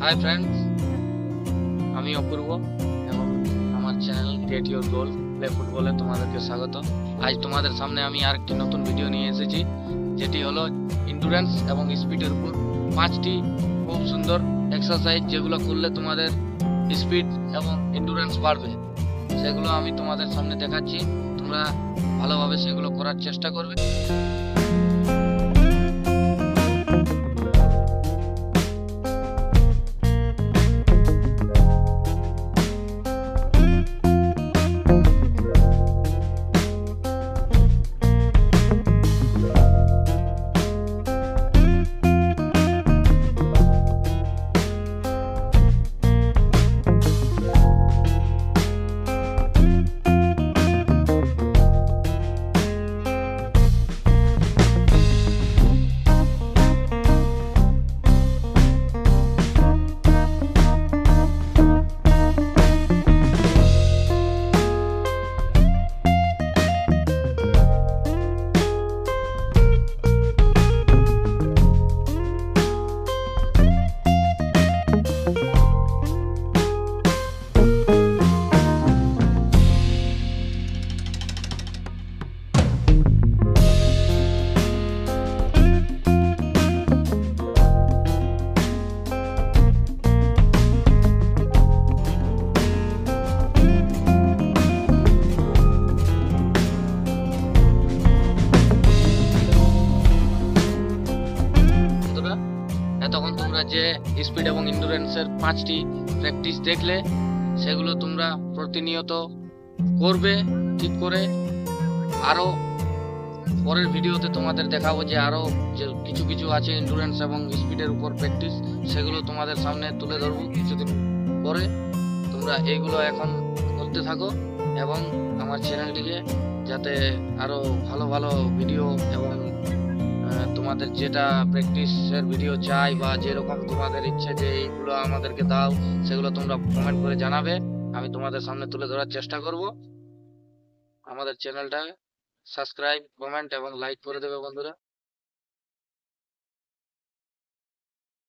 Hi friends, আমি অপূর্ব এবং আমার channel get your goal play ফুটবলে তোমাদেরকে স্বাগত। আজ তোমাদের সামনে আমি আরেকটি নতুন ভিডিও নিয়ে এসেছি, যেটি হলো এন্ডুরেন্স এবং স্পিডের উপর 5টি খুব সুন্দর এক্সারসাইজ, যেগুলো করলে তোমাদের স্পিড এবং এন্ডুরেন্স বাড়বে। সেগুলো আমি তোমাদের সামনে দেখাচ্ছি, তোমরা ভালোভাবে সেগুলো করার চেষ্টা করবে। এতক্ষণ তোমরা যে স্পিড এবং এন্ডুরেন্সের 5টি প্র্যাকটিস দেখলে, সেগুলো তোমরা প্রতিনিয়ত করবে ঠিক করে। আরও পরের ভিডিওতে তোমাদের দেখাবো যে আরও যে কিছু কিছু আছে এন্ডুরেন্স এবং স্পিডের উপর প্র্যাকটিস, সেগুলো তোমাদের সামনে তুলে ধরবো কিছুদিন পরে। তোমরা এইগুলো এখন করতে থাকো এবং আমার চ্যানেলটিকে যাতে আরও ভালো ভালো ভিডিও এবং তোমাদের যেটা প্র্যাকটিসের ভিডিও চাই বা যেরকম তোমাদের ইচ্ছে যে এইগুলো আমাদেরকে দাও, সেগুলো তোমরা কমেন্ট করে জানাবে। আমি তোমাদের সামনে তুলে ধরার চেষ্টা করব। আমাদের চ্যানেলটা সাবস্ক্রাইব, কমেন্ট এবং লাইক করে দেবে বন্ধুরা।